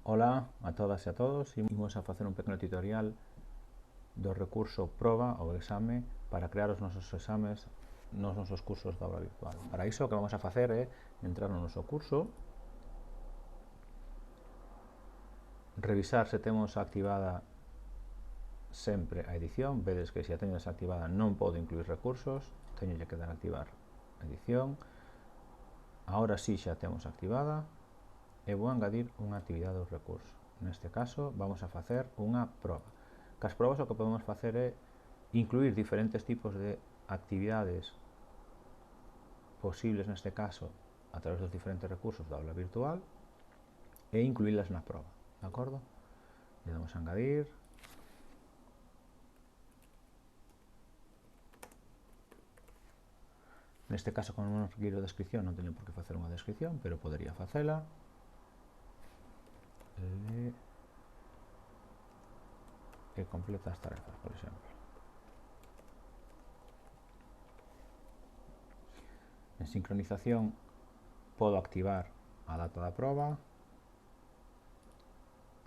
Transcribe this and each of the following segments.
Ola a todas e a todos, imos a facer un pequeno tutorial do recurso proba ou exame para crear os nosos exames nos nosos cursos da aula virtual. Para iso o que vamos a facer é entrar no noso curso, revisar se temos activada sempre a edición. Vedes que se a teño desactivada non podo incluir recursos, teño que dar a activar a edición. Ahora sí xa temos activada e vou engadir unha actividade do recurso. Neste caso vamos a facer unha proba. Cas probas o que podemos facer é incluir diferentes tipos de actividades posibles neste caso a través dos diferentes recursos da aula virtual e incluílas na proba, de acordo? Le damos a engadir. Neste caso, como non requiro descripción, non teño por que facer unha descripción, pero podería facela. E completa as tarefas, por exemplo. En sincronización podo activar a data da proba,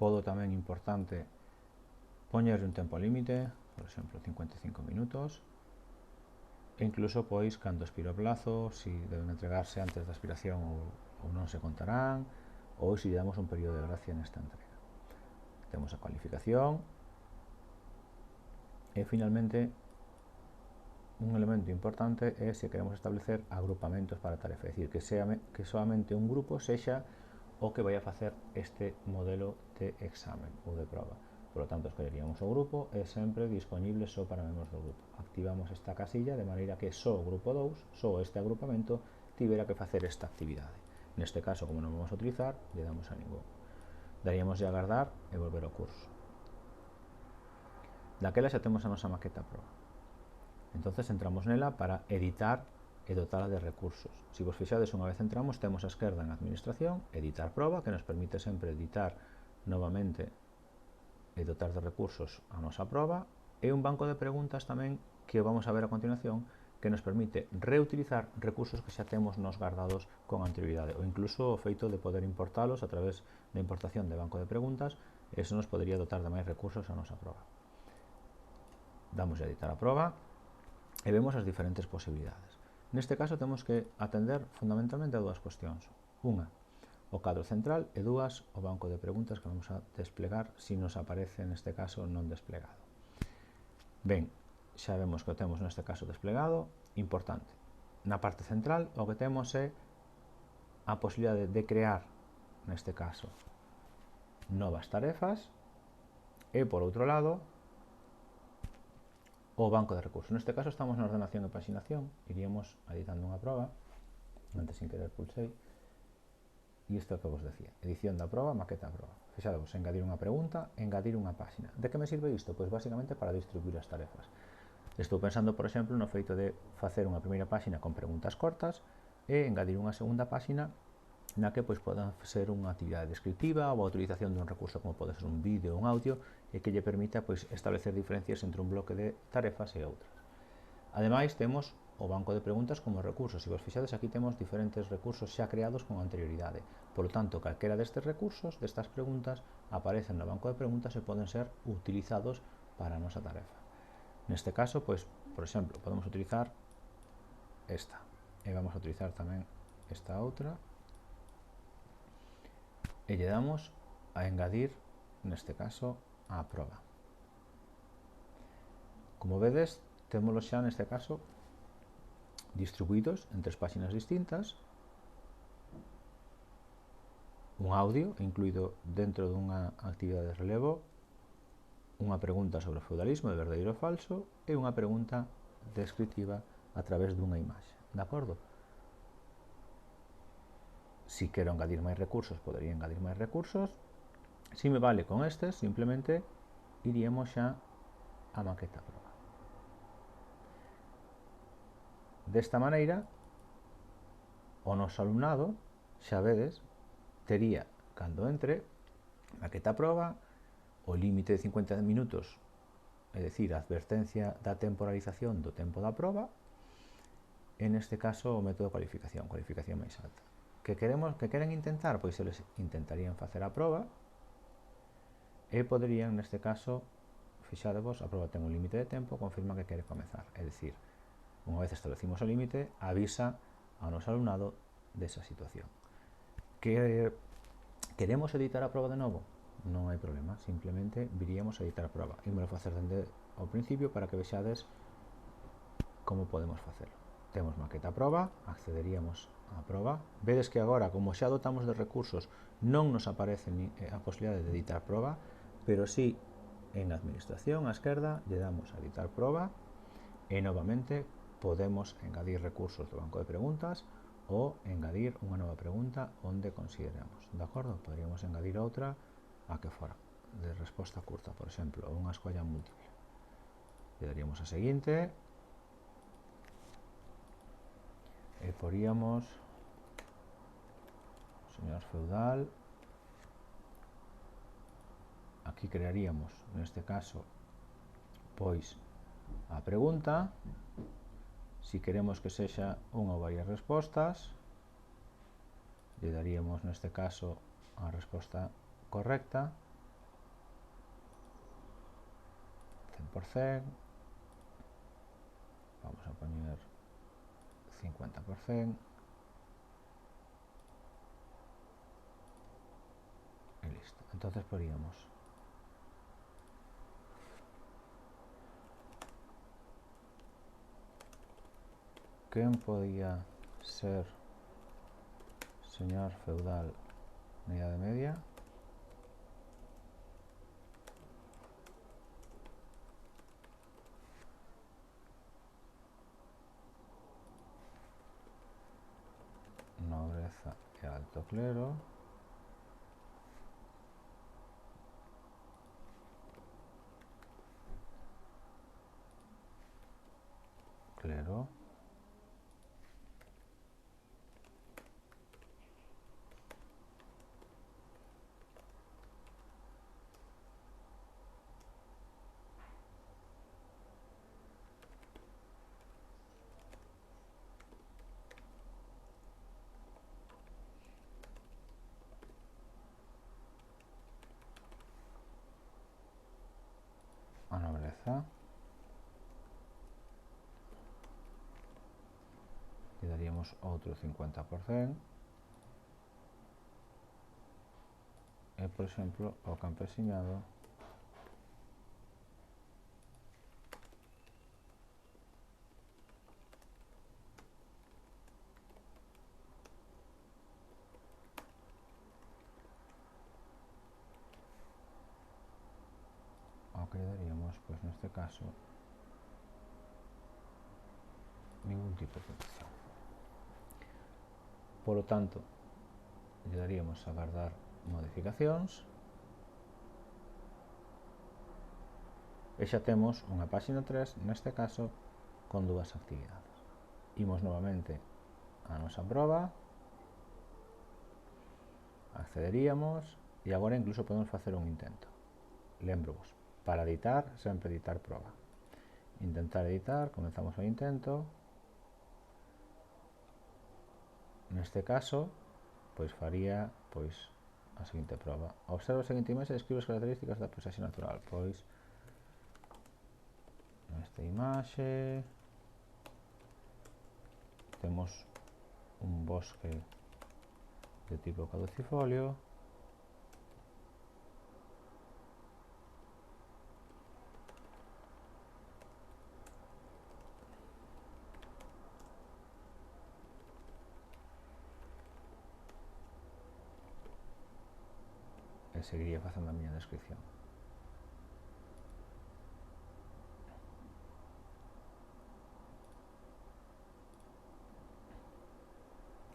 podo tamén, importante, poñerlle un tempo límite, por exemplo 55 minutos, e incluso pois cando expira o plazo, se deben entregarse antes da expiración ou non se contarán, ou se lle damos un período de gracia nesta entrega. Temos a cualificación e finalmente un elemento importante é se queremos establecer agrupamentos para a tarefa, é dicir, que solamente un grupo sexa o que vai a facer este modelo de examen ou de proba. Por lo tanto, escolleríamos o grupo e sempre disponible só para membros do grupo. Activamos esta casilla de maneira que só o grupo 2, só este agrupamento, tivera que facer esta actividade. Neste caso, como non vamos a utilizar, lle damos a ningún. Daríamos de agardar e volver ao curso. Daquela xa temos a nosa maqueta proba. Entonces entramos nela para editar e dotala de recursos. Se vos fixades, unha vez entramos, temos a esquerda en administración, editar proba, que nos permite sempre editar novamente e dotar de recursos a nosa proba, e un banco de preguntas tamén que vamos a ver a continuación, que nos permite reutilizar recursos que xa temos nos guardados con anterioridade, ou incluso o feito de poder importalos a través da importación de banco de preguntas. Eso nos podería dotar de máis recursos a nosa proba. Damos a editar a proba e vemos as diferentes posibilidades. Neste caso temos que atender fundamentalmente a dúas cuestións. Unha, o cadro central, e dúas, o banco de preguntas que vamos a desplegar se nos aparece neste caso non desplegado. Ben, xa vemos que o temos neste caso desplegado. Importante, na parte central o que temos é a posibilidade de crear, neste caso, novas tarefas, e por outro lado o banco de recursos. Neste caso estamos na ordenación e paxinación, iríamos editando unha proba, antes sin querer pulsei, e isto é o que vos decía, edición da proba, maqueta da proba. Fixadevos, engadir unha pregunta, engadir unha páxina. De que me sirve isto? Pois basicamente para distribuir as tarefas. Estou pensando, por exemplo, no feito de facer unha primeira páxina con preguntas cortas e engadir unha segunda páxina na que pois poda ser unha actividade descriptiva ou a utilización dun recurso como pode ser un vídeo ou un audio e que lle permita pois establecer diferencias entre un bloque de tarefas e outras. Ademais, temos o banco de preguntas como recursos. Se vos fixades, aquí temos diferentes recursos xa creados con anterioridade. Por lo tanto, calquera destes recursos, destas preguntas, aparecen no banco de preguntas e poden ser utilizados para a nosa tarefa. Neste caso, pois, por exemplo, podemos utilizar esta. E vamos a utilizar tamén esta outra. E lle damos a engadir, neste caso, a proba. Como vedes, témolo xa neste caso distribuídos en tres páxinas distintas, un audio incluído dentro dunha actividade de relevo, unha pregunta sobre o feudalismo de verdadeiro ou falso e unha pregunta descriptiva a través dunha imaxe, de acordo? Si quero engadir máis recursos, podería engadir máis recursos. Si me vale con estes, simplemente iríamos xa a maqueta proba. Desta maneira, o noso alumnado, xa vedes, tería, cando entre, maqueta proba, o límite de 50 minutos, é dicir, a advertencia da temporalización do tempo da proba, e neste caso o método de cualificación máis alta. Que queren intentar? Pois eles intentarían facer a proba, e poderían, neste caso, fixadevos, a proba ten un límite de tempo, confirma que quere comezar, é dicir, unha vez establecimos o límite, avisa ao noso alumnado desa situación. Que queremos editar a proba de novo? Non hai problema, simplemente viríamos a editar a proba. Ímolo facer dende ao principio para que vexades como podemos facelo. Temos maqueta a proba, accederíamos á proba. Vedes que agora, como xa dotamos de recursos, non nos aparece a posibilidade de editar proba, pero sí en administración, á esquerda, lle damos a editar proba e novamente podemos engadir recursos do banco de preguntas ou engadir unha nova pregunta onde consideramos, de acordo? Poderíamos engadir outra a que fora de resposta curta, por exemplo, ou unha escolla múltiple. Le daríamos a seguinte e poríamos señor feudal. Aquí crearíamos, neste caso, pois a pregunta. Si queremos que sexa unha ou varias respostas, lle daríamos neste caso a resposta correcta, 100%, vamos a poñer 50%, e listo. Entonces poríamos quen podía ser señor feudal na Idade Media? Nobreza e alto clero. Clero. A nobreza. Le daríamos outro 50%. E, por exemplo, o campesiñado ao que le daríamos, pois neste caso, ningún tipo de protección. Por lo tanto, lle daríamos a guardar modificacións e xa temos unha páxina 3, neste caso, con dúas actividades. Imos novamente a nosa proba, accederíamos e agora incluso podemos facer un intento. Lembro-vos, para editar, sempre editar proba. Intentar editar, comenzamos o intento. Neste caso, pois faría a seguinte proba. Observa a seguinte imaxe e describe as características da paisaxe natural. Pois nesta imaxe temos un bosque de tipo caducifolio, e seguiría facendo a miña descripción.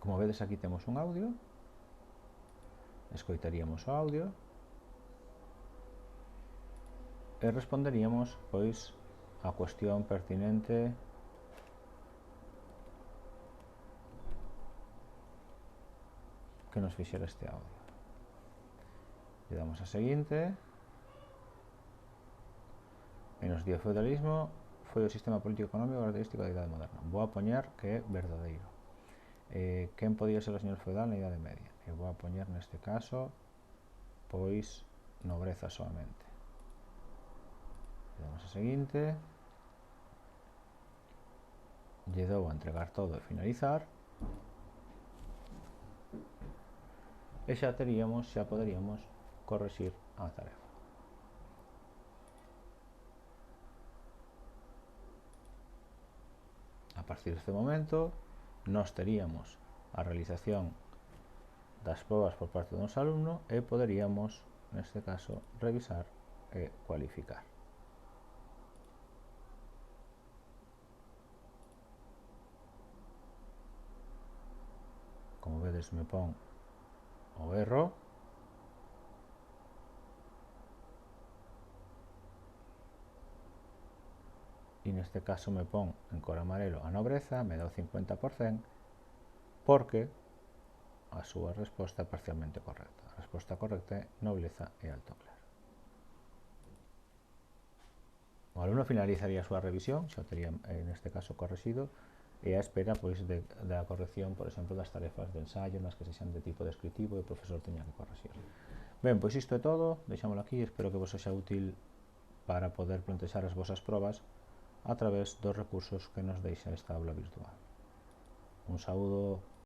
Como vedes, aquí temos un audio, escoitaríamos o audio e responderíamos pois a cuestión pertinente que nos fixera este audio. Le damos a seguinte e nos di o feudalismo foi o sistema político económico característico da idade moderna. Vou a poñer que é verdadeiro. Quen podía ser o señor feudal na Idade Media? E vou a poñer neste caso pois nobreza solamente. Le damos a seguinte, lle dou a entregar todo e finalizar, e xa poderíamos correxir a tarefa. A partir deste momento nós teríamos a realización das probas por parte do noso alumno e poderíamos, neste caso, revisar e cualificar. Como vedes, me pon o erro, e neste caso me pon en cor amarelo a nobreza, me dá o 50%, porque a súa resposta é parcialmente correcta. A resposta correcta é nobleza e alto clero. O alumno finalizaría a súa revisión, xa tería neste caso correxido, e a espera pois da corrección, por exemplo, das tarefas de ensaio nas que sexan de tipo descritivo e o profesor teña que correxir. Ben, pois isto é todo, deixámoslo aquí, espero que vos sexa útil para poder plantexar as vosas probas a través dos recursos que nos deixa esta aula virtual. Un saúdo.